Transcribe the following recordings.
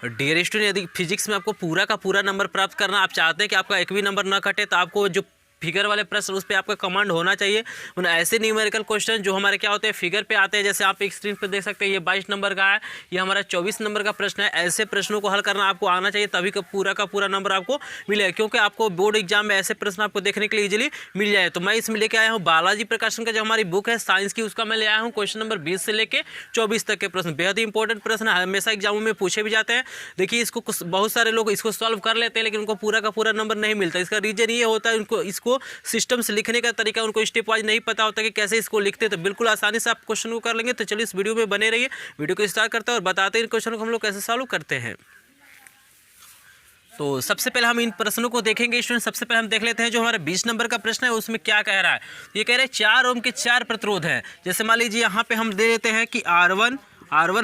Dear student, यदि physics में आपको पूरा का पूरा नंबर प्राप्त करना, आप चाहते हैं कि आपका एक भी नंबर ना कटे, तो आपको जो फिगर वाले प्रश्न उस पर आपका कमांड होना चाहिए। उन ऐसे न्यूमेरिकल क्वेश्चन जो हमारे क्या होते हैं फिगर पे आते हैं, जैसे आप एक स्क्रीन पर देख सकते हैं ये 22 नंबर का है, ये हमारा 24 नंबर का प्रश्न है। ऐसे प्रश्नों को हल करना आपको आना चाहिए, तभी का पूरा नंबर आपको मिलेगा, क्योंकि आपको बोर्ड एग्जाम में ऐसे प्रश्न आपको देखने के लिए इजीली मिल जाए। तो मैं इसमें लेके आया हूँ बालाजी प्रकाशन का जो हमारी बुक है साइंस की, उसका मैं ले आया हूँ क्वेश्चन नंबर 20 से लेके 24 तक के प्रश्न। बेहद ही इंपॉर्टेंट प्रश्न है, हमेशा एग्जामों में पूछे भी जाते हैं। देखिए इसको बहुत सारे लोग इसको सॉल्व कर लेते हैं, लेकिन उनको पूरा का पूरा नंबर नहीं मिलता। इसका रीजन ये होता है उनको इसको सिस्टम से लिखने का तरीका उनको स्टेप वाइज नहीं पता होता कि कैसे इसको लिखते हैं। तो बिल्कुल आसानी से आप क्वेश्चन को कर लेंगे। तो चलिए इस वीडियो में बने रहिए, वीडियो को स्टार्ट करते हैं और बताते हैं इन क्वेश्चन को हम लोग कैसे सॉल्व करते हैं। तो सबसे पहले हम इन प्रश्नों को देखेंगे स्टूडेंट। सबसे पहले हम देख लेते हैं जो हमारा 20 नंबर का प्रश्न है उसमें क्या कह रहा है। ये कह रहे हैं 4 ओम के 4 प्रतिरोध हैं। जैसे मान लीजिए यहाँ पे हम दे देते हैं कि R1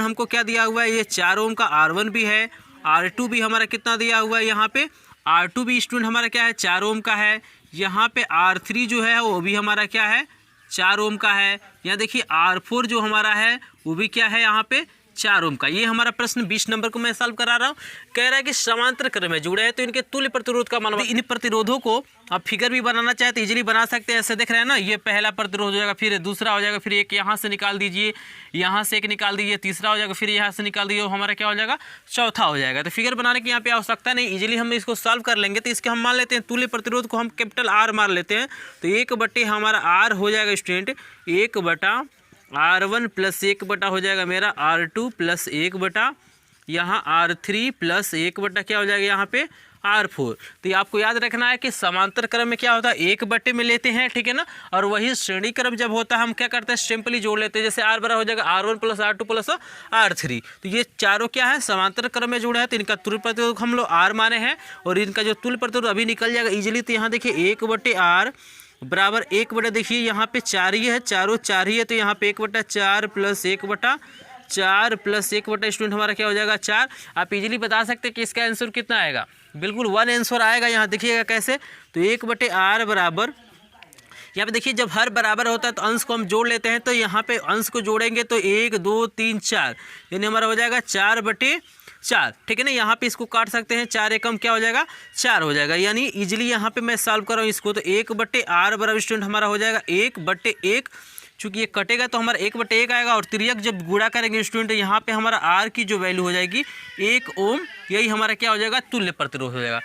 हमको क्या दिया हुआ है, ये 4 ओम का R1 भी है, R2 भी हमारा कितना दिया हुआ है, यहाँ पे R2 भी स्टूडेंट हमारा क्या है 4 ओम का है। यहाँ पे R3 जो है वो भी हमारा क्या है 4 ओम का है। यहाँ देखिए R4 जो हमारा है वो भी क्या है यहाँ पे 4 ओम का। ये हमारा प्रश्न 20 नंबर को मैं सॉल्व करा रहा हूँ। कह रहा है कि समांतर क्रम में जुड़े हैं तो इनके तुल्य प्रतिरोध का मान। इन प्रतिरोधों को आप फिगर भी बनाना चाहे तो इजीली बना सकते हैं। ऐसे देख रहे हैं ना, ये पहला प्रतिरोध हो जाएगा, फिर दूसरा हो जाएगा, फिर एक यहाँ से निकाल दीजिए, यहाँ से एक निकाल दीजिए, तीसरा हो जाएगा, फिर यहाँ से निकाल दीजिए, हमारा क्या हो जाएगा चौथा हो जाएगा। तो फिगर बनाने की यहाँ पे आवश्यकता नहीं, इजीली हम इसको सॉल्व कर लेंगे। तो इसके हम मान लेते हैं तुल्य प्रतिरोध को हम कैपिटल R मान लेते हैं। तो 1/, हमारा R हो जाएगा स्टूडेंट 1/R1 प्लस 1/, हो जाएगा मेरा R2 प्लस 1/, यहाँ R3 प्लस 1/, क्या हो जाएगा यहाँ पे R4। तो ये आपको याद रखना है कि समांतर क्रम में क्या होता है 1/, में लेते हैं, ठीक है ना। और वही श्रेणी क्रम जब होता है हम क्या करते हैं सिंपली जोड़ लेते हैं। जैसे R बराबर हो जाएगा R1 plus R2 plus R3। तो ये चारों क्या है समांतर क्रम में जुड़े हैं, तो इनका तुल्य प्रतिरोध हम लोग R माने हैं और इनका जो तुल्य प्रतिरोध अभी निकल जाएगा इजीली। तो यहाँ देखिए 1/R बराबर 1/, देखिए यहाँ पे 4 ही है, चारों 4 ही है, तो यहाँ पे 1/4 प्लस 1/4 प्लस 1/, स्टूडेंट हमारा क्या हो जाएगा 4। आप इजीली बता सकते हैं कि इसका आंसर कितना आएगा, बिल्कुल 1 आंसर आएगा। यहाँ देखिएगा कैसे, तो 1/R बराबर, यहाँ पे देखिए जब हर बराबर होता है तो अंश को हम जोड़ लेते हैं। तो यहाँ पे अंश को जोड़ेंगे तो 1 2 3 4, यानी हमारा हो जाएगा 4/4, ठीक है ना। यहाँ पे इसको काट सकते हैं, 4 एकम क्या हो जाएगा 4 हो जाएगा। यानी इजीली यहाँ पे मैं सॉल्व कर रहा हूँ इसको। तो 1/R बराबर स्टूडेंट हमारा हो जाएगा 1/1, चूँकि ये कटेगा तो हमारा 1/1 आएगा। और तिर्यक जब गुणा करेंगे स्टूडेंट यहाँ पे हमारा R की जो वैल्यू हो जाएगी 1 ओम, यही हमारा क्या हो जाएगा तुल्य प्रतिरोध हो जाएगा।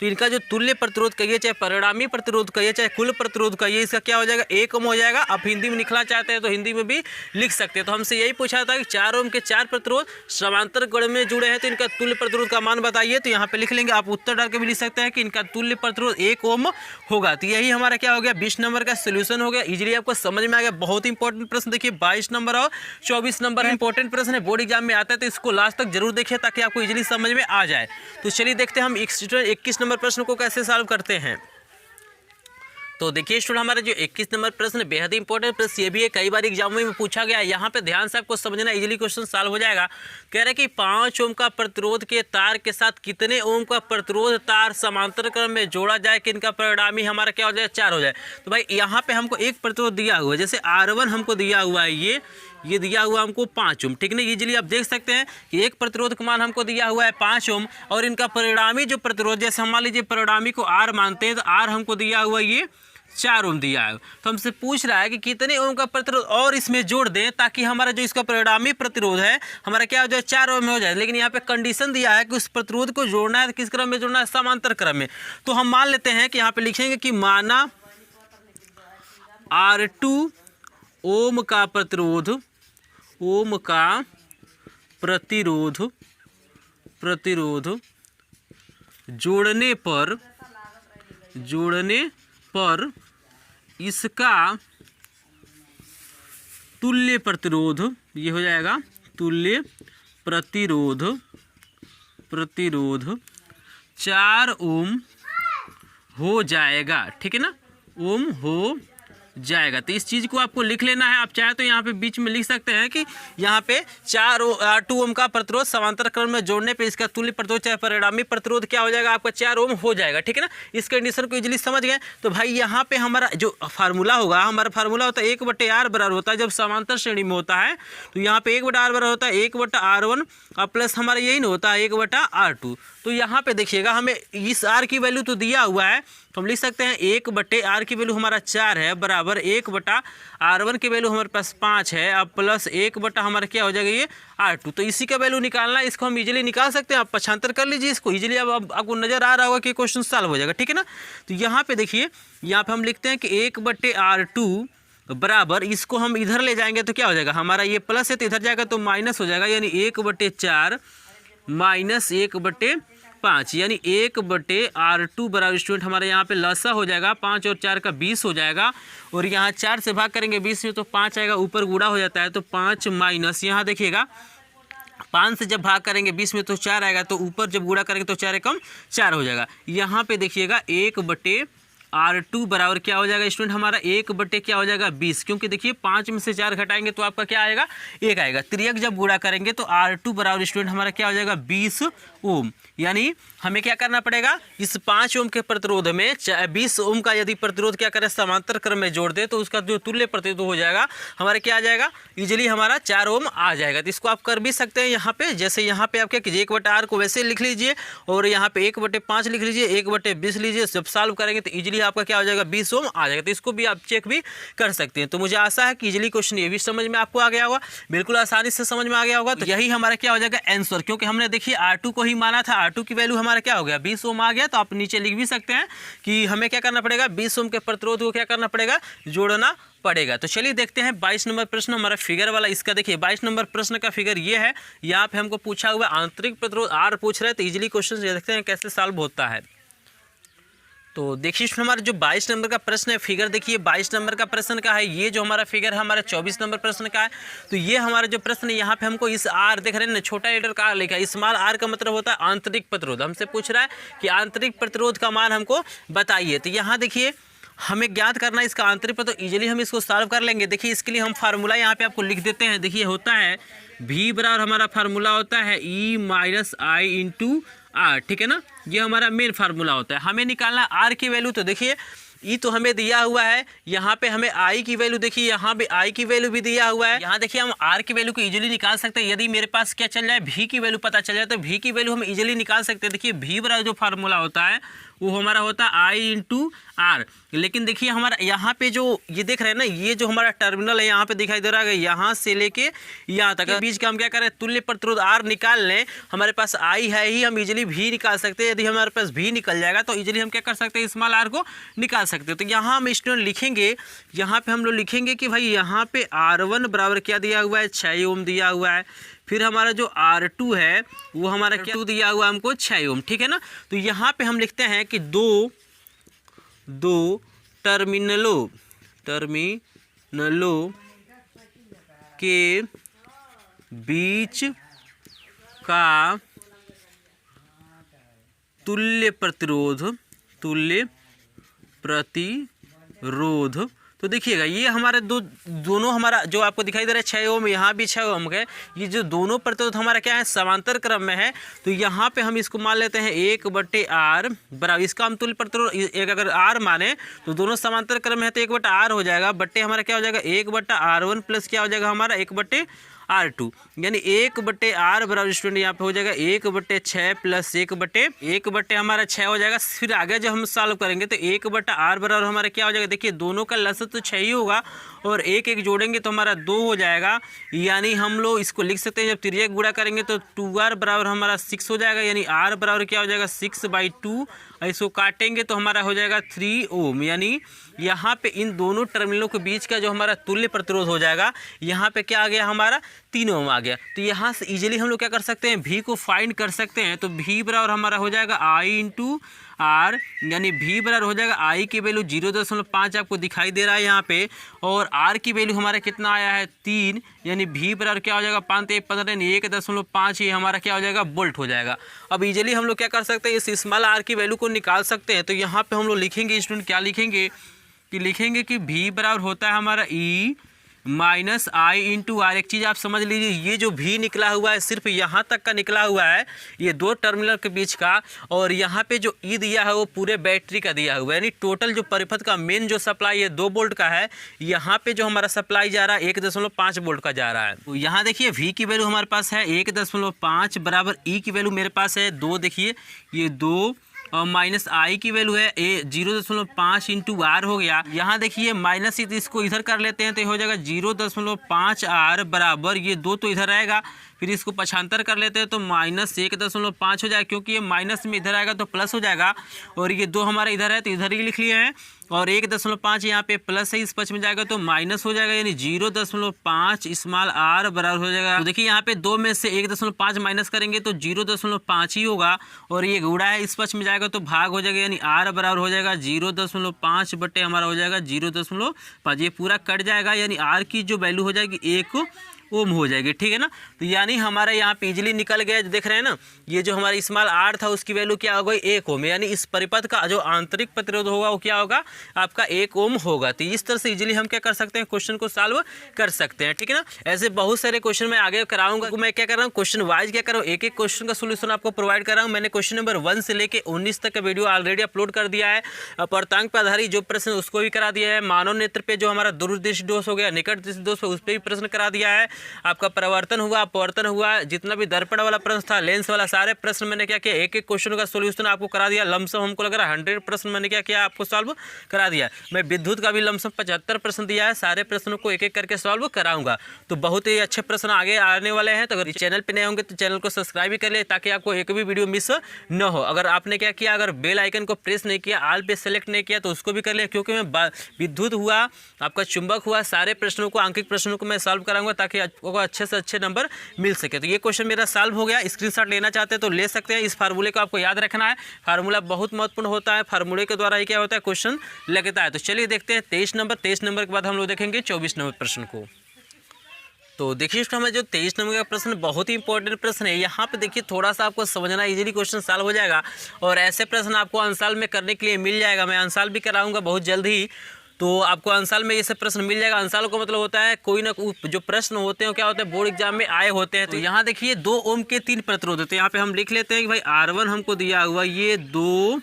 तो इनका जो तुल्य प्रतिरोध कहिए, चाहे परिणामी प्रतिरोध कहिए, चाहे कुल प्रतिरोध कहिए, इसका क्या हो जाएगा 1 ओम हो जाएगा। आप हिंदी में लिखना चाहते हैं तो हिंदी में भी लिख सकते हैं। तो हमसे यही पूछा था कि 4 ओम के 4 प्रतिरोध समांतर क्रम में जुड़े हैं तो इनका तुल्य प्रतिरोध का मान बताइए। तो यहाँ पे लिख लेंगे, आप उत्तर डाल के भी लिख सकते हैं कि इनका तुल्य प्रतिरोध 1 ओम होगा। तो यही हमारा क्या हो गया 20 नंबर का सोल्यूशन हो गया। इजीली आपको समझ में आ गया। बहुत इंपॉर्टेंट प्रश्न देखिए 22 नंबर और 24 नंबर इंपॉर्टेंट प्रश्न है, बोर्ड एग्जाम में आता है, तो इसको लास्ट तक जरूर देखिए ताकि आपको इजीली समझ में आ जाए। तो चलिए देखते हैं हम 21 नंबर प्रश्न को कैसे सॉल्व करते हैं। तो देखिए स्टूडेंट हमारा जो 21 नंबर प्रश्न बेहद इंपॉर्टेंट प्रश्न, ये भी है कई बार एग्जामों में पूछा गया है। यहाँ पे ध्यान से आपको समझना, इजीली क्वेश्चन सॉल्व हो जाएगा। कह रहे हैं कि 5 ओम का प्रतिरोध के तार के साथ कितने ओम का प्रतिरोध तार समांतर क्रम में जोड़ा जाए कि इनका परिणामी हमारा क्या हो जाए 4 हो जाए। तो भाई यहाँ पे हमको एक प्रतिरोध दिया हुआ है, जैसे R1 हमको दिया हुआ है, ये दिया हुआ हमको 5 ओम, ठीक है ना। इजीली आप देख सकते हैं कि एक प्रतिरोध का मान हमको दिया हुआ है 5 ओम और इनका परिणामी जो प्रतिरोध, जैसे हम मान लीजिए परिणामी को R मानते हैं, तो R हमको दिया हुआ ये 4 ओम दिया है। तो हमसे पूछ रहा है कि कितने ओम का प्रतिरोध और इसमें जोड़ दें ताकि हमारा जो इसका परिणामी प्रतिरोध है हमारा क्या हो जाए 4 ओम में हो जाए। लेकिन यहाँ पे कंडीशन दिया है कि उस प्रतिरोध को जोड़ना है, किस क्रम में जोड़ना है, समांतर क्रम में। तो हम मान लेते हैं कि यहाँ पे लिखेंगे कि माना R2 ओम का प्रतिरोध जोड़ने पर इसका तुल्य प्रतिरोध, ये हो जाएगा तुल्य प्रतिरोध 4 ओम हो जाएगा, ठीक है ना, ओम हो जाएगा। तो इस चीज़ को आपको लिख लेना है। आप चाहे तो यहाँ पे बीच में लिख सकते हैं कि यहाँ पे 4 ओम का प्रतिरोध समांतर क्रम में जोड़ने पे इसका तुल्य प्रतिरोध चाहे परिणामी प्रतिरोध क्या हो जाएगा, आपका 4 ओम हो जाएगा। ठीक है ना, इस कंडीशन को इजीली समझ गए। तो भाई यहाँ पे हमारा जो फार्मूला होगा, हमारा फार्मूला होता है 1/r बराबर होता है जब समांतर श्रेणी में होता है, तो यहाँ पे 1/r बराबर होता है 1/r1 और प्लस हमारा यही नहीं होता है 1/r2। तो यहाँ पे देखिएगा हमें इस r की वैल्यू तो दिया हुआ है, तो हम लिख सकते हैं 1/r की वैल्यू हमारा 4 है बराबर 1/r1 की वैल्यू हमारे पास 5 है, अब प्लस 1 हमारा क्या हो जाएगा ये r2। तो इसी का वैल्यू निकालना है, इसको हम इजीली निकाल सकते हैं। आप पक्षांतर कर लीजिए इसको इजीली, अब आपको नजर आ रहा होगा कि क्वेश्चन सॉल्व हो जाएगा। ठीक है ना, तो यहाँ पे देखिए, यहाँ पे हम लिखते हैं कि 1/r2 बराबर, इसको हम इधर ले जाएंगे तो क्या हो जाएगा, हमारा ये प्लस है तो इधर जाएगा तो माइनस हो जाएगा, यानी 1/4 माइनस 1/5 यानी 1/r2 बराबर स्टूडेंट हमारे यहाँ पे लसा हो जाएगा, 5 और 4 का 20 हो जाएगा, और यहाँ 4 से भाग करेंगे 20 में तो 5 आएगा, ऊपर गुणा हो जाता है तो 5 माइनस, यहाँ देखिएगा 5 से जब भाग करेंगे 20 में तो 4 आएगा, तो ऊपर जब गुणा करेंगे तो 4 एकम 4 हो जाएगा। यहाँ पे देखिएगा 1/r2 बराबर क्या हो जाएगा स्टूडेंट हमारा 1/ क्या हो जाएगा 20, क्योंकि देखिए 5 में से 4 घटाएंगे तो आपका क्या आएगा 1 आएगा। त्रियक जब गुणा करेंगे तो r2 बराबर स्टूडेंट हमारा क्या हो जाएगा 20 ओम। यानी हमें क्या करना पड़ेगा, इस 5 ओम के प्रतिरोध में 20 ओम का यदि प्रतिरोध क्या करें समांतर क्रम में जोड़ दे तो उसका जो तुल्य प्रतिरोध हो जाएगा हमारा क्या आ जाएगा, इजीली हमारा 4 ओम आ जाएगा। तो इसको आप कर भी सकते हैं यहाँ पे, जैसे यहाँ पे आप क्या कीजिए 1/r को वैसे लिख लीजिए और यहाँ पे 1/5 लिख लीजिए, 1/20 लीजिए, जब सॉल्व करेंगे तो इजीली आपका क्या हो जाएगा 20 ओम आ जाएगा। तो इसको भी आप चेक भी कर सकते हैं। तो मुझे आशा है कि इजीली क्वेश्चन ये भी समझ में आपको आ गया होगा, बिल्कुल आसानी से समझ में आ गया होगा। तो यही हमारा क्या हो जाएगा आंसर, क्योंकि हमने देखिए r2 को ही माना था, r2 की वैल्यू हमारा क्या हो गया 20 ओम आ गया। तो आप नीचे लिख भी सकते हैं कि हमें क्या करना पड़ेगा 20 ओम के प्रतिरोध को क्या करना पड़ेगा, जोड़ना पड़ेगा। तो चलिए देखते हैं 22 नंबर प्रश्न हमारा फिगर वाला। इसका देखिए 22 नंबर प्रश्न का फिगर ये है, यहाँ पे हमको पूछा हुआ आंतरिक प्रतिरोध R पूछ रहे हैं, तो इजीली क्वेश्चन देखते हैं कैसे सॉल्व होता है। तो देखिए हमारा जो 22 नंबर का प्रश्न है, फिगर देखिए 22 नंबर का प्रश्न का है, ये जो हमारा फिगर है हमारा 24 नंबर प्रश्न का है। तो ये हमारा जो प्रश्न है यहाँ पे हमको इस R देख रहे हैं ना, छोटा लीटर का R लिखा है, स्मॉल r का मतलब होता है आंतरिक प्रतिरोध। हमसे पूछ रहा है कि आंतरिक प्रतिरोध का मान हमको बताइए। तो यहाँ देखिए हमें ज्ञात करना है इसका आंतरिक प्रतिरोध, इजीली हम इसको सॉल्व कर लेंगे। देखिए इसके लिए हम फार्मूला यहाँ पे आपको लिख देते हैं। देखिए होता है V बराबर हमारा फार्मूला होता है E minus I into R, ठीक है ना, ये हमारा मेन फार्मूला होता है। हमें निकालना R की वैल्यू, तो देखिए ई तो हमें दिया हुआ है, यहाँ पे हमें आई की वैल्यू देखिए, यहाँ पे आई की वैल्यू भी दिया हुआ है। यहाँ देखिए हम आर की वैल्यू को इजीली निकाल सकते हैं। यदि मेरे पास क्या चल जाए भी की वैल्यू पता चल जाए तो भी की वैल्यू हम इजीली निकाल सकते हैं। देखिए भी बराबर जो फार्मूला होता है वो हमारा होता है आई इंटू आर। लेकिन देखिए हमारा यहाँ पे जो ये देख रहे हैं ना, ये जो हमारा टर्मिनल है यहाँ पे दिखाई दे रहा है, यहाँ से लेके यहाँ तक बीच का हम क्या करें तुल्य प्रतिरोध आर निकाल लें। हमारे पास आई है ही, हम इजीली भी निकाल सकते हैं। यदि हमारे पास भी निकल जाएगा तो इजीली हम क्या कर सकते हैं स्मॉल आर को निकाल सकते हैं। तो यहाँ हम स्टूडेंट लिखेंगे, यहाँ पे हम लोग लिखेंगे कि भाई यहाँ पे R1 बराबर क्या दिया हुआ है 6 ओम दिया हुआ है। फिर हमारा जो R2 है वो हमारा क्या दिया हुआ है हमको 6 ओम, ठीक है ना। तो यहाँ पे हम लिखते हैं कि दो टर्मिनलों के बीच का तुल्य प्रतिरोध तो देखिएगा ये हमारे दोनों हमारा जो आपको दिखाई दे रहा है 6 ओम, यहाँ भी 6 ओम है। ये जो दोनों प्रतिरोध हमारा क्या है समांतर क्रम में है। तो यहाँ पे हम इसको मान लेते हैं 1/r बराबर, इसका हम तुल्य प्रतिरोध एक अगर r माने तो दोनों समांतर क्रम में है तो 1/r हो जाएगा, बट्टे हमारा क्या हो जाएगा 1/r1 प्लस क्या हो जाएगा हमारा 1/r2, यानी 1/r बराबर स्टूडेंट यहाँ पे हो जाएगा 1/6 प्लस 1/1 हमारा 6 हो जाएगा। फिर आगे जब हम सॉल्व करेंगे तो 1/r बराबर हमारा क्या हो जाएगा, देखिए दोनों का लसत तो 6 ही होगा और एक एक जोड़ेंगे तो हमारा 2 हो जाएगा। यानी हम लोग इसको लिख सकते हैं जब तिर्यक गुणा करेंगे तो 2r बराबर हमारा 6 हो जाएगा, यानी r बराबर क्या हो जाएगा 6/2। इसको काटेंगे तो हमारा हो जाएगा 3 ओम। यानी यहाँ पे इन दोनों टर्मिनलों के बीच का जो हमारा तुल्य प्रतिरोध हो जाएगा, यहाँ पे क्या आ गया हमारा 3 ओम आ गया। तो यहाँ से इजीली हम लोग क्या कर सकते हैं भी को फाइंड कर सकते हैं। तो भी बराबर हमारा हो जाएगा आई इंटू आर, यानी भी बराबर हो जाएगा आई की वैल्यू 0.5 आपको दिखाई दे रहा है यहाँ पे, और आर की वैल्यू हमारा कितना आया है 3, यानी भी बराबर क्या हो जाएगा 5 × 15 1.5, ये हमारा क्या हो जाएगा वोल्ट हो जाएगा। अब इजीली हम लोग क्या कर सकते हैं इस स्मॉल आर की वैल्यू को निकाल सकते हैं। तो यहाँ पे हम लोग लिखेंगे स्टूडेंट क्या लिखेंगे कि लिखेंगे कि V बराबर होता है हमारा E minus I into R. एक चीज़ आप समझ लीजिए, ये जो भी निकला हुआ है सिर्फ यहाँ तक का निकला हुआ है, ये दो टर्मिनल के बीच का, और यहाँ पे जो ई दिया है वो पूरे बैटरी का दिया हुआ है, यानी टोटल जो परिपथ का मेन जो सप्लाई है 2 वोल्ट का है, यहाँ पे जो हमारा सप्लाई जा रहा है 1.5 वोल्ट का जा रहा है। तो यहाँ देखिए V की वैल्यू हमारे पास है 1.5 बराबर ई की वैल्यू मेरे पास है 2, देखिए ये 2 और माइनस आई की वैल्यू है 0.5 इंटू आर हो गया। यहाँ देखिए माइनस ही, तो इसको इधर कर लेते हैं तो हो जाएगा 0.5 आर बराबर ये 2 तो इधर आएगा, फिर इसको पक्षांतर कर लेते हैं तो माइनस 1.5 हो जाएगा, क्योंकि ये माइनस में इधर आएगा तो प्लस हो जाएगा, और ये 2 हमारा इधर है तो इधर ही लिख लिए हैं, और 1.5 यहाँ पे प्लस है, इस पक्ष में जाएगा तो माइनस हो जाएगा, यानी 0.5 स्मॉल आर बराबर हो जाएगा। तो देखिए यहाँ पे 2 में से 1.5 माइनस करेंगे तो 0.5 ही होगा, और ये गुणा है, इस पक्ष में जाएगा तो भाग हो जाएगा, यानी आर बराबर हो जाएगा 0.5 बटे हमारा हो जाएगा 0.5, ये पूरा कट जाएगा, यानी आर की जो वैल्यू हो जाएगी 1 ओम हो जाएगी, ठीक है ना। तो यानी हमारा यहाँ पे इजीली निकल गया, जो देख रहे हैं ना, ये जो हमारा स्मॉल आर था उसकी वैल्यू क्या हो गई 1 ओम, यानी इस परिपथ का जो आंतरिक प्रतिरोध होगा वो क्या होगा आपका 1 ओम होगा। तो इस तरह से इजीली हम क्या कर सकते हैं, क्वेश्चन को सॉल्व कर सकते हैं, ठीक है ना। ऐसे बहुत सारे क्वेश्चन मैं आगे कराऊंगा, मैं क्या कर रहा हूँ क्वेश्चन वाइज क्या कर रहा हूँ, एक एक क्वेश्चन का सोल्यूशन आपको प्रोवाइड कर रहा हूँ। मैंने क्वेश्चन नंबर 1 से लेकर 19 तक का वीडियो ऑलरेडी अपलोड कर दिया है। अपर्तांक पर आधारित जो प्रश्न उसको भी करा दिया है, मानव नेत्र पे जो हमारा दूरदृष्टि दोष हो गया, निकट दृष्टि दोष उस पर भी प्रश्न करा दिया है। आपका परिवर्तन हुआ, अपवर्तन हुआ, जितना भी दर्पण वाला प्रश्न था, लेंस वाला, सारे प्रश्न मैंने क्या किया, एक एक क्वेश्चन का सोल्यूशन आपको करा दिया। लमसम हमको लग रहा है 100 प्रश्न मैंने क्या किया आपको सॉल्व करा दिया। मैं विद्युत का भी लमसम 75 प्रश्न दिया है, सारे प्रश्नों को एक एक करके सॉल्व कराऊंगा। तो बहुत ही अच्छे प्रश्न आगे आने वाले हैं। तो अगर चैनल पर नए होंगे तो चैनल को सब्सक्राइब भी कर ले, ताकि आपको एक भी वीडियो मिस न हो। अगर आपने क्या किया, अगर बेल आइकन को प्रेस नहीं किया, ऑल पे सेलेक्ट नहीं किया, तो उसको भी कर ले, क्योंकि मैं विद्युत हुआ, आपका चुंबक हुआ, सारे प्रश्नों को, आंकिक प्रश्नों को मैं सॉल्व कराऊंगा, ताकि आपको अच्छे से अच्छे नंबर मिल सके। तो ये क्वेश्चन मेरा सॉल्व हो गया। स्क्रीनशॉट लेना चाहते हैं तो ले सकते हैं। इस फार्मूले को आपको याद रखना है, फार्मूला बहुत महत्वपूर्ण होता है, फार्मूले के द्वारा ही क्या होता है क्वेश्चन लगता है। तो चलिए देखते हैं 23 नंबर के बाद हम लोग देखेंगे 24 नंबर प्रश्न को। तो देखिए हमें जो 23 नंबर का प्रश्न बहुत ही इंपॉर्टेंट प्रश्न है। यहाँ पे देखिए थोड़ा सा आपको समझना, इजीली क्वेश्चन सॉल्व हो जाएगा, और ऐसे प्रश्न आपको अंसाल में करने के लिए मिल जाएगा। मैं अंसाल भी कराऊंगा बहुत जल्द ही, तो आपको अंसाल में ये सब प्रश्न मिल जाएगा। अंसाल को मतलब होता है कोई ना कोई जो प्रश्न होते हैं क्या होते हैं बोर्ड एग्जाम में आए होते हैं। तो यहाँ देखिए 2 ओम के 3 प्रतिरोध होते हैं। यहाँ पे हम लिख लेते हैं कि भाई R1 हमको दिया हुआ ये 2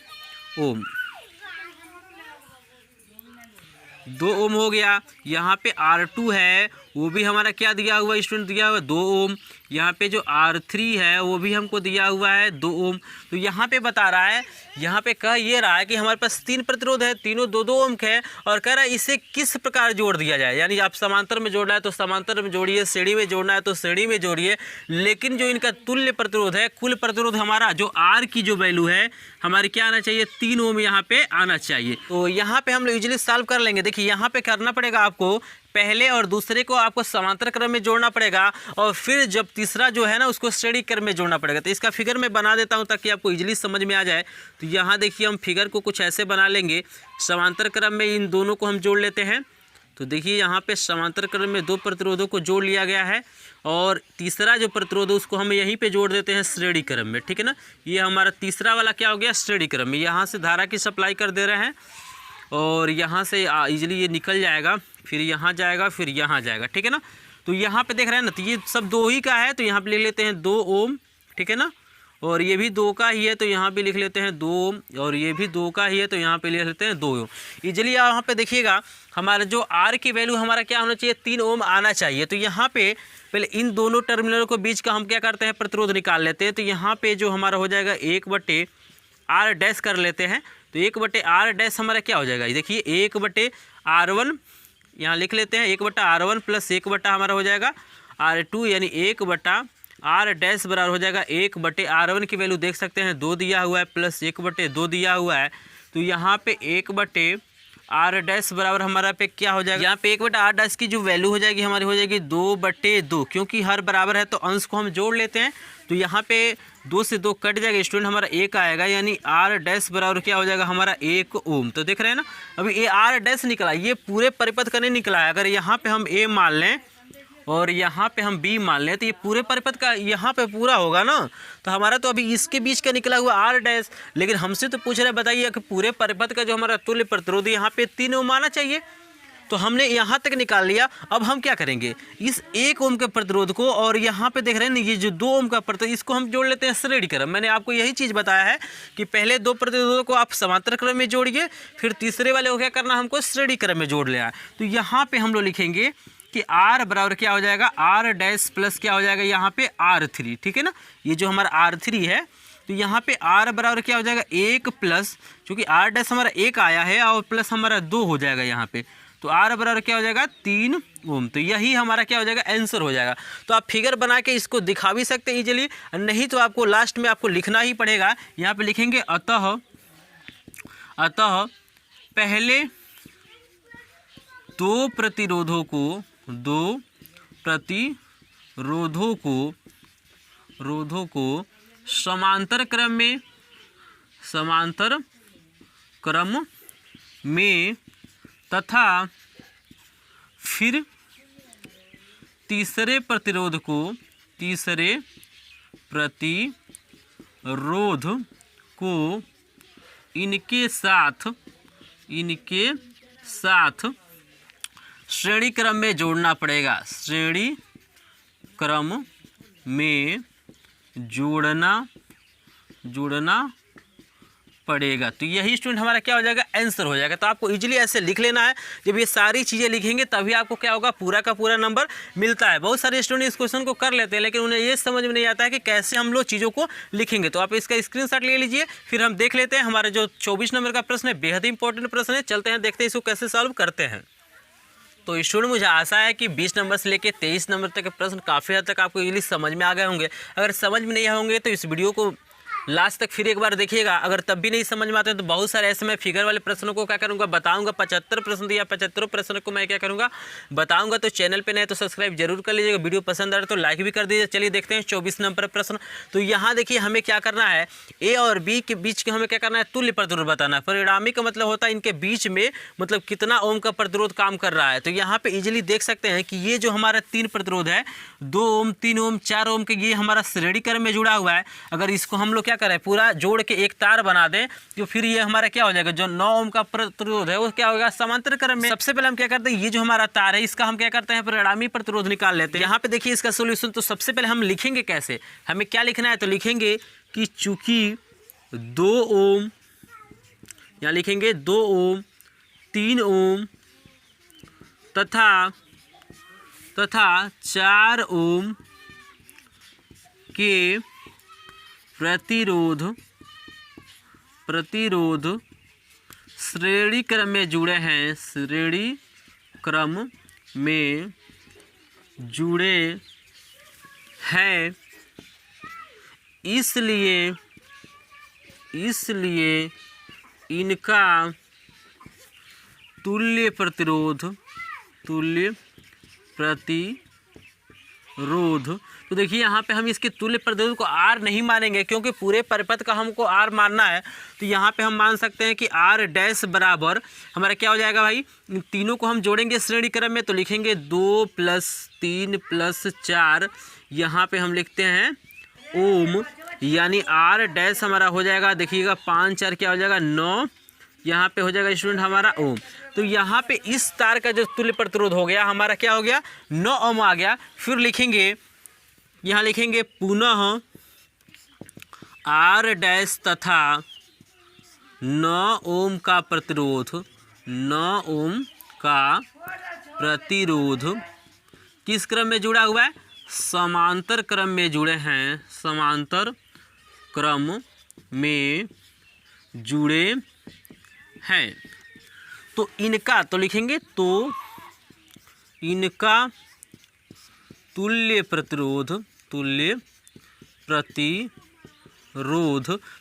ओम हो गया। यहाँ पे R2 है, वो भी हमारा क्या दिया हुआ स्टूडेंट, दिया हुआ 2 ओम। यहाँ पे जो R3 है वो भी हमको दिया हुआ है 2 ओम। तो यहाँ पे बता रहा है, यहाँ पे कह ये रहा है कि हमारे पास 3 प्रतिरोध है, तीनों 2-2 ओम के, और कह रहा है इसे किस प्रकार जोड़ दिया जाए। यानी आप समांतर में जोड़ना है तो समांतर में जोड़िए, श्रेणी में जोड़ना है तो श्रेणी में जोड़िए, लेकिन जो इनका तुल्य प्रतिरोध है, कुल प्रतिरोध हमारा जो R की जो वैल्यू है हमारी क्या आना चाहिए, 3 ओम यहाँ पे आना चाहिए। तो यहाँ पे हम लोग इजीली सॉल्व कर लेंगे। देखिए यहाँ पे करना पड़ेगा आपको, पहले और दूसरे को आपको समांतर क्रम में जोड़ना पड़ेगा, और फिर जब तीसरा जो है ना उसको श्रेणी क्रम में जोड़ना पड़ेगा। तो इसका फिगर मैं बना देता हूं ताकि आपको इजीली समझ में आ जाए। तो यहाँ देखिए हम फिगर को कुछ ऐसे बना लेंगे, समांतर क्रम में इन दोनों को हम जोड़ लेते हैं। तो देखिए यहाँ पे समांतर क्रम में 2 प्रतिरोधों को जोड़ लिया गया है, और तीसरा जो प्रतिरोध है उसको हम यहीं पे जोड़ देते हैं श्रेणी क्रम में, ठीक है ना। ये हमारा तीसरा वाला क्या हो गया, श्रेणी क्रम में। यहाँ से धारा की सप्लाई कर दे रहे हैं, और यहाँ से इजीली ये निकल जाएगा, फिर यहाँ जाएगा, फिर यहाँ जाएगा, ठीक है ना। तो यहाँ पे देख रहे हैं ना, तो ये सब 2 ही का है, तो यहाँ पे लिख लेते हैं 2 ओम, ठीक है ना। और ये भी 2 का ही है तो यहाँ पे लिख लेते हैं 2 ओम, और ये भी 2 का ही है तो यहाँ पे लिख लेते हैं 2 ओम। इजीली यहाँ पे देखिएगा हमारा जो R की वैल्यू हमारा क्या होना चाहिए, 3 ओम आना चाहिए। तो यहाँ पे पहले इन दोनों टर्मिनलों के बीच का हम क्या करते हैं, प्रतिरोध निकाल लेते हैं। तो यहाँ पे जो हमारा हो जाएगा 1/R डैश कर लेते हैं। तो 1/R डैश हमारा क्या हो जाएगा, देखिए 1/R1 यहाँ लिख लेते हैं, 1/R1 प्लस 1/ हमारा हो जाएगा R2, यानी 1/R डैश बराबर हो जाएगा 1/R1 की वैल्यू देख सकते हैं 2 दिया हुआ है, प्लस 1/2 दिया हुआ है। तो यहाँ पे 1/R डैश बराबर हमारा पे क्या हो जाएगा, यहाँ पे 1/R डैश की जो वैल्यू हो जाएगी हमारी हो जाएगी 2/2, क्योंकि हर बराबर है तो अंश को हम जोड़ लेते हैं। तो यहाँ पे 2 से 2 कट जाएगा स्टूडेंट, हमारा 1 आएगा, यानी R डैश बराबर क्या हो जाएगा हमारा 1 ओम। तो देख रहे हैं ना, अभी ये R डैश निकला, ये पूरे परिपथ का नहीं निकला है। अगर यहाँ पे हम A मान लें और यहाँ पे हम b मान लें, तो ये पूरे परिपथ का यहाँ पे पूरा होगा ना। तो हमारा तो अभी इसके बीच का निकला हुआ r डैश, लेकिन हमसे तो पूछ रहे बताइए कि पूरे परिपथ का जो हमारा तुल्य प्रतिरोध यहाँ पे 3 ओम आना चाहिए। तो हमने यहाँ तक निकाल लिया। अब हम क्या करेंगे, इस 1 ओम के प्रतिरोध को और यहाँ पे देख रहे हैं ना ये जो 2 ओम का प्रतिरोध, इसको हम जोड़ लेते हैं श्रेणी क्रम। मैंने आपको यही चीज़ बताया है कि पहले 2 प्रतिरोधों को आप समांतर क्रम में जोड़िए, फिर तीसरे वाले को क्या करना, हमको श्रेणी क्रम में जोड़ लिया। तो यहाँ पे हम लोग लिखेंगे कि r बराबर क्या हो जाएगा, r डैश प्लस क्या हो जाएगा यहाँ पे r3, ठीक है ना। ये जो हमारा r3 है, तो यहाँ पे r बराबर क्या हो जाएगा 1 प्लस, चूँकि r डैश हमारा 1 आया है और प्लस हमारा 2 हो जाएगा यहाँ पे, तो r बराबर क्या हो जाएगा 3 ओम। तो यही हमारा क्या हो जाएगा, आंसर हो जाएगा। तो आप फिगर बना के इसको दिखा भी सकते हैं इजीली, नहीं तो आपको लास्ट में आपको लिखना ही पड़ेगा। यहाँ पे लिखेंगे अतः पहले 2 प्रतिरोधों को समांतर क्रम में तथा फिर तीसरे प्रतिरोध को इनके साथ श्रेणी क्रम में जोड़ना पड़ेगा, श्रेणी क्रम में जोड़ना पड़ेगा। तो यही स्टूडेंट हमारा क्या हो जाएगा, आंसर हो जाएगा। तो आपको इजीली ऐसे लिख लेना है। जब ये सारी चीज़ें लिखेंगे तभी आपको क्या होगा, पूरा का पूरा नंबर मिलता है। बहुत सारे स्टूडेंट इस क्वेश्चन को कर लेते हैं, लेकिन उन्हें ये समझ में नहीं आता है कि कैसे हम लोग चीज़ों को लिखेंगे। तो आप इसका स्क्रीनशॉट ले लीजिए, फिर हम देख लेते हैं। हमारे जो 24 नंबर का प्रश्न है बेहद इंपॉर्टेंट प्रश्न है, चलते हैं देखते हैं इसको कैसे सॉल्व करते हैं। तो स्टूडेंट मुझे आशा है कि 20 नंबर से लेकर 23 नंबर तक के प्रश्न काफ़ी हद तक आपको इजीली समझ में आ गए होंगे। अगर समझ में नहीं होंगे तो इस वीडियो को लास्ट तक फिर एक बार देखिएगा। अगर तब भी नहीं समझ में आते हैं तो बहुत सारे ऐसे मैं फिगर वाले प्रश्नों को क्या करूंगा, बताऊंगा। 75 प्रश्न दिया, 75 प्रश्न को मैं क्या करूंगा, बताऊंगा। तो चैनल पे नए तो सब्सक्राइब जरूर कर लीजिएगा, वीडियो पसंद आ रहा तो लाइक भी कर दीजिए। चलिए देखते हैं 24 नंबर प्रश्न। तो यहाँ देखिए हमें क्या करना है, ए और बी के बीच के हमें क्या करना है, तुल्य प्रतिरोध बताना है। परिणामी का मतलब होता है इनके बीच में मतलब कितना ओम का प्रतिरोध काम कर रहा है। तो यहाँ पे इजीली देख सकते हैं कि ये जो हमारा 3 प्रतिरोध है, 2 ओम, 3 ओम, 4 ओम के, ये हमारा श्रेणी क्रम में जुड़ा हुआ है। अगर इसको हम लोग क्या करें, पूरा जोड़ के एक तार बना दें, तो फिर ये हमारा क्या हो जाएगा, जो 9 ओम का प्रतिरोध है वो क्या होगा, समांतर क्रम में। सबसे पहले हम क्या करते हैं, ये जो हमारा तार है इसका हम क्या करते हैं, परिणामी प्रतिरोध निकाल लेते हैं। यहाँ पे देखिए इसका सोल्यूशन। तो सबसे पहले हम लिखेंगे कैसे, हमें क्या लिखना है, तो लिखेंगे कि चूंकि 2 ओम, यहाँ लिखेंगे 2 ओम, 3 ओम तथा 4 ओम के प्रतिरोध श्रेणी क्रम में जुड़े हैं, श्रेणी क्रम में जुड़े हैं, इसलिए इनका तुल्य प्रतिरोध तो देखिए यहाँ पे हम इसके तुल्य प्रतिरोध को R नहीं मानेंगे, क्योंकि पूरे परिपथ का हमको R मानना है। तो यहाँ पे हम मान सकते हैं कि R डैश बराबर हमारा क्या हो जाएगा भाई, इन तीनों को हम जोड़ेंगे श्रेणी क्रम में। तो लिखेंगे 2 + 3 + 4, यहाँ पे हम लिखते हैं ओम, यानी R डैश हमारा हो जाएगा, देखिएगा 5 4 क्या हो जाएगा 9, यहाँ पे हो जाएगा स्टूडेंट हमारा ओम। तो यहाँ पे इस तार का जो तुल्य प्रतिरोध हो गया हमारा क्या हो गया, 9 ओम आ गया। फिर लिखेंगे, यहाँ लिखेंगे पुनः R डैश तथा 9 ओम का प्रतिरोध, 9 ओम का प्रतिरोध किस क्रम में जुड़ा हुआ है, समांतर क्रम में जुड़े हैं, समांतर क्रम में जुड़े हैं। तो इनका, तो लिखेंगे तो इनका तुल्य प्रतिरोध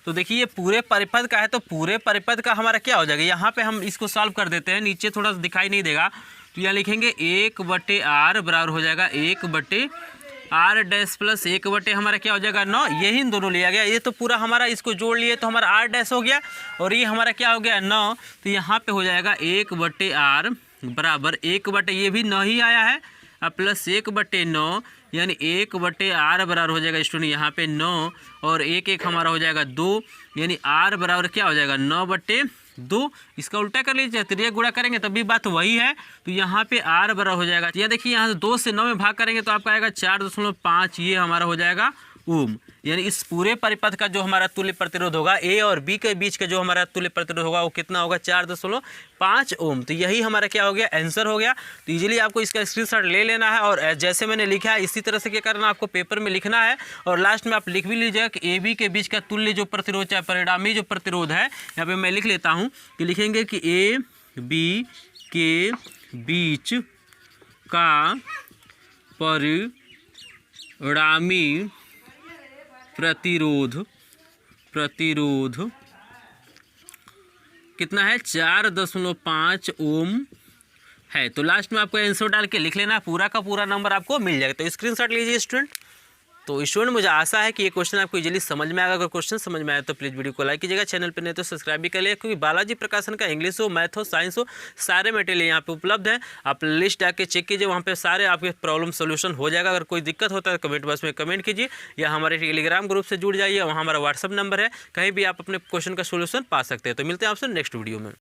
तो देखिए ये पूरे परिपथ का है, तो पूरे परिपथ का हमारा क्या हो जाएगा, यहाँ पे हम इसको सॉल्व कर देते हैं। नीचे थोड़ा सा दिखाई नहीं देगा, तो यहाँ लिखेंगे 1/r बराबर हो जाएगा 1/r डैश प्लस 1/ हमारा क्या हो जाएगा 9, यही इन दोनों लिया गया। ये तो पूरा हमारा इसको जोड़ लिए तो हमारा r डैश हो गया, और ये हमारा क्या हो गया 9। तो यहाँ पे हो जाएगा 1/r बराबर 1/, ये भी 9 ही आया है, प्लस 1/9 यानी 1/r बराबर हो जाएगा स्टूडेंट यहाँ पे 9 और 1 हमारा हो जाएगा 2 यानी r बराबर क्या हो जाएगा 9/2। इसका उल्टा कर लीजिए, त्रिया गुणा करेंगे तब भी बात वही है, तो यहाँ पे r बराबर हो जाएगा। यह देखिए यहाँ से 2 से 9 में भाग करेंगे तो आपका आएगा 4.5, ये हमारा हो जाएगा ओम। यानी इस पूरे परिपथ का जो हमारा तुल्य प्रतिरोध होगा ए और बी के बीच का जो हमारा तुल्य प्रतिरोध होगा वो कितना होगा 4.5 ओम। तो यही हमारा क्या हो गया आंसर हो गया। तो इजीली आपको इसका स्क्रीनशॉट ले लेना है और जैसे मैंने लिखा है इसी तरह से क्या करना आपको पेपर में लिखना है और लास्ट में आप लिख भी लीजिएगा कि ए बी के बीच का तुल्य जो प्रतिरोध चाहे परिणामी जो प्रतिरोध है, यहाँ पे मैं लिख लेता हूँ कि लिखेंगे कि ए बी के बीच का परिणामी प्रतिरोध कितना है 4.5 ओम है। तो लास्ट में आपको आंसर डाल के लिख लेना, पूरा का पूरा नंबर आपको मिल जाएगा। तो स्क्रीनशॉट लीजिए स्टूडेंट। तो स्टूडेंट मुझे आशा है कि ये क्वेश्चन आपको इजीली समझ में आएगा। अगर क्वेश्चन समझ में आया तो प्लीज़ वीडियो को लाइक कीजिएगा, चैनल पर नहीं तो सब्सक्राइब भी कर लिया, क्योंकि बालाजी प्रकाशन का इंग्लिश हो, मैथ हो, साइंस हो, सारे मटेरियल यहाँ पे उपलब्ध है। आप लिस्ट आके चेक कीजिए, वहाँ पे सारे आपके प्रॉब्लम सोल्यूशन हो जाएगा। अगर कोई दिक्कत होता है तो कमेंट बॉक्स में कमेंट कीजिए या हमारे टेलीग्राम ग्रुप से जुड़ जाइए, वहाँ हमारा व्हाट्सअप नंबर है, कहीं भी आप अपने क्वेश्चन का सोल्यूशन पा सकते हैं। तो मिलते हैं आपसे नेक्स्ट वीडियो में।